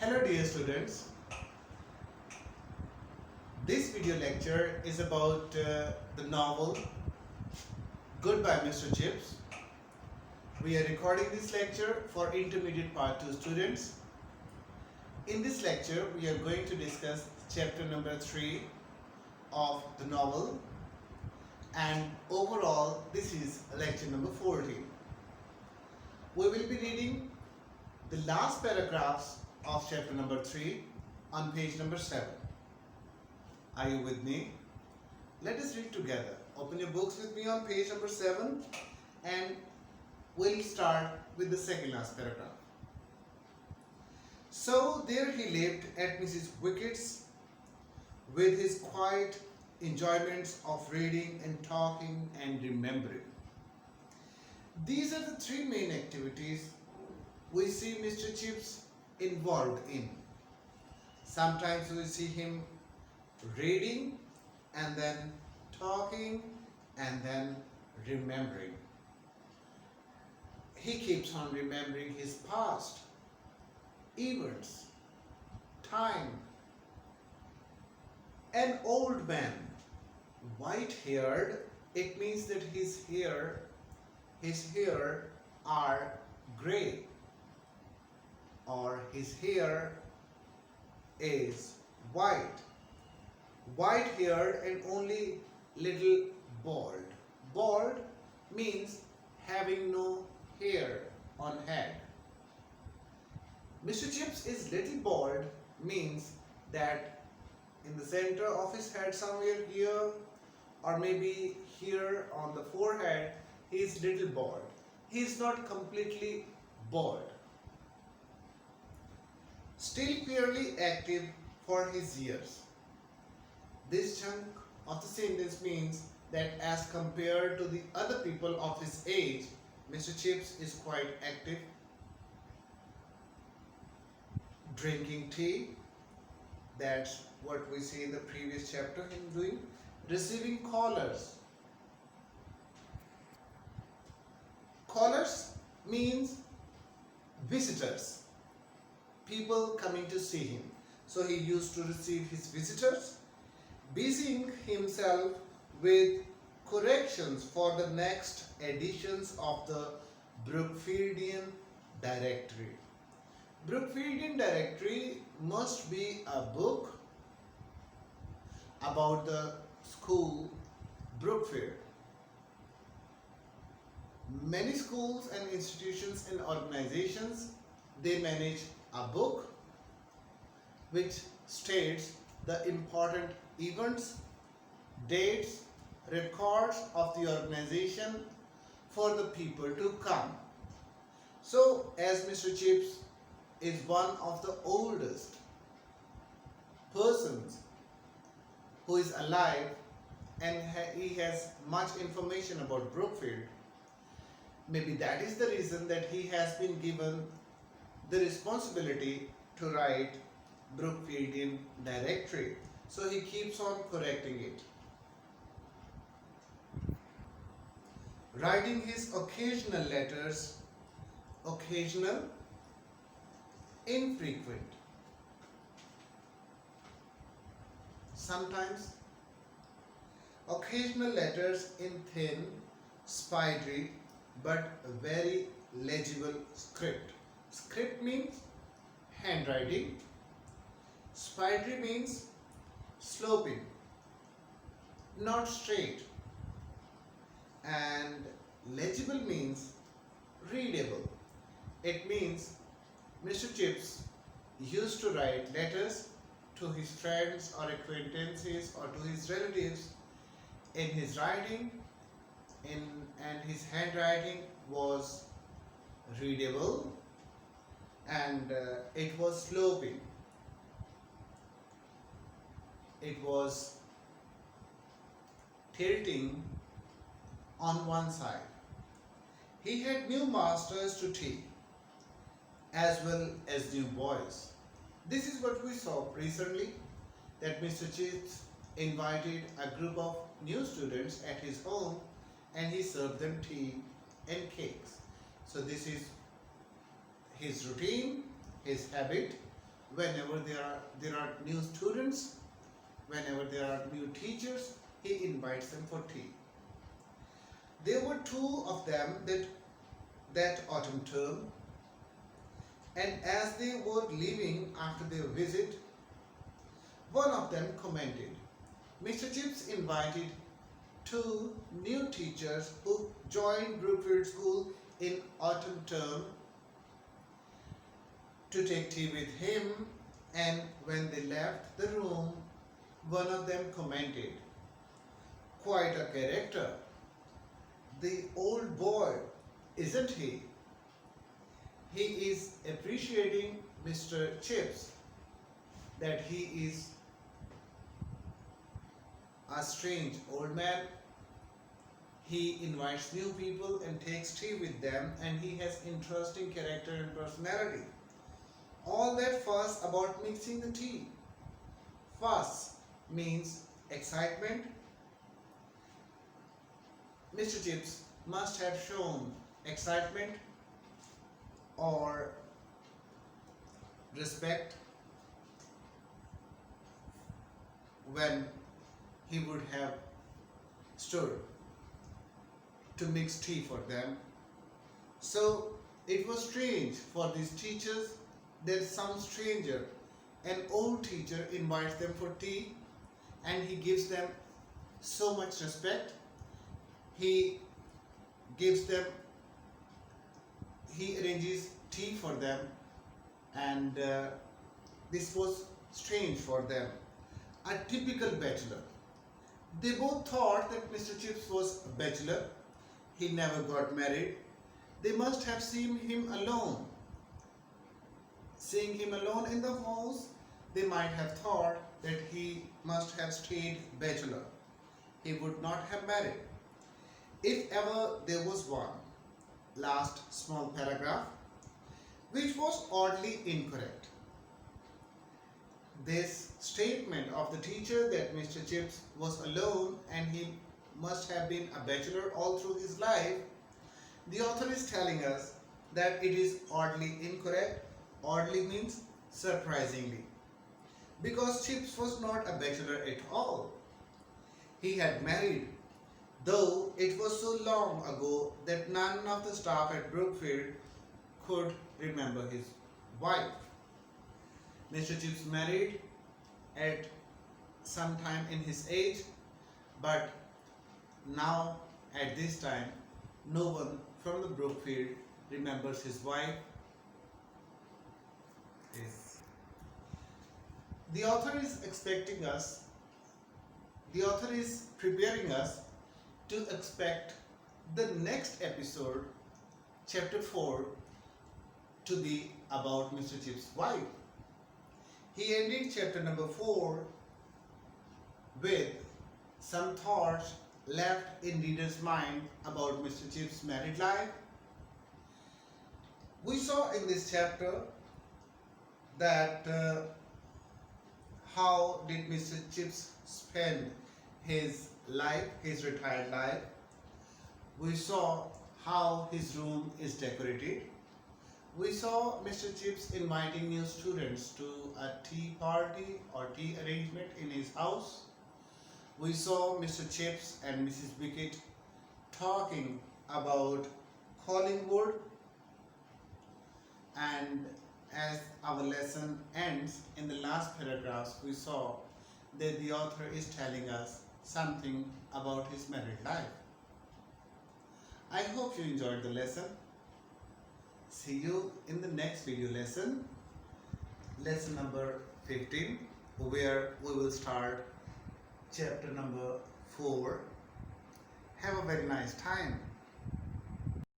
Hello dear students, this video lecture is about the novel Goodbye Mr. Chips. We are recording this lecture for intermediate part 2 students. In this lecture we are going to discuss chapter number 3 of the novel, and overall this is lecture number 14. We will be reading the last paragraphs of chapter number 3 on page number 7. Are you with me? Let us read together. Open your books with me on page number 7 and we'll start with the second last paragraph. So there he lived at Mrs. Wickett's with his quiet enjoyments of reading and talking and remembering. These are the three main activities we see Mr. Chips involved in. Sometimes we see him reading and then talking and then remembering. He keeps on remembering his past, events, time. An old man, white-haired, it means that his hair are grey, or his hair is white. White-haired and only little bald. Bald means having no hair on head. Mr. Chips is little bald means that in the center of his head somewhere here, or maybe here on the forehead, he is little bald. He is not completely bald. Still fairly active for his years. This chunk of the sentence means that as compared to the other people of his age, Mr. Chips is quite active. Drinking tea, that's what we see in the previous chapter him doing. Receiving callers. Callers means visitors, people coming to see him. So he used to receive his visitors, busying himself with corrections for the next editions of the Brookfieldian Directory. Brookfieldian Directory must be a book about the school Brookfield. Many schools and institutions and organizations, they manage a book which states the important events, dates, records of the organization for the people to come. So as Mr. Chips is one of the oldest persons who is alive and he has much information about Brookfield, maybe that is the reason that he has been given the responsibility to write Brookfieldian Directory. So he keeps on correcting it. Writing his occasional letters, occasional, infrequent. Sometimes occasional letters in thin, spidery, but very legible script. Script means handwriting. Spidery means sloping, not straight. And legible means readable. It means Mr. Chips used to write letters to his friends or acquaintances or to his relatives in his writing, and his handwriting was readable and it was sloping. It was tilting on one side. He had new masters to take as well as new boys. This is what we saw recently, that Mr. Chips invited a group of new students at his home and he served them tea and cakes. So this is his routine, his habit whenever there are new students, whenever there are new teachers, he invites them for tea. There were two of them that autumn term, and as they were leaving after their visit, one of them commented, Mr. Chips invited two new teachers who joined Brookfield School in autumn term to take tea with him, and when they left the room, one of them commented, quite a character. The old boy, isn't he? He is appreciating Mr. Chips that he is a strange old man. He invites new people and takes tea with them, and he has interesting character and personality. All that fuss about mixing the tea. Fuss means excitement. Mr. Chips must have shown excitement or respect when he would have stood to mix tea for them. So it was strange for these teachers that some stranger, an old teacher, invites them for tea, and he gives them so much respect. He arranges tea for them, and this was strange for them. A typical bachelor. They both thought that Mr. Chips was a bachelor. He never got married. They must have seen him alone. Seeing him alone in the house, they might have thought that he must have stayed bachelor. He would not have married. If ever there was one, last small paragraph, which was oddly incorrect. This statement of the teacher that Mr. Chips was alone and he must have been a bachelor all through his life, the author is telling us that it is oddly incorrect. Oddly means surprisingly, because Chips was not a bachelor at all. He had married, though it was so long ago that none of the staff at Brookfield could remember his wife. Mr. Chips married at some time in his age, but now at this time no one from the Brookfield remembers his wife. The author is preparing us to expect the next episode, chapter 4, to be about Mr. Chips' wife. He ended chapter number 4 with some thoughts left in reader's mind about Mr. Chips' married life. We saw in this chapter that how did Mr. Chips spend his life, his retired life. We saw how his room is decorated. We saw Mr. Chips inviting new students to a tea party or tea arrangement in his house. We saw Mr. Chips and Mrs. Wickett talking about Collingwood, and as our lesson ends in the last paragraphs, we saw that the author is telling us something about his married life. I hope you enjoyed the lesson. See you in the next video lesson, lesson number 15, where we will start chapter number 4. Have a very nice time.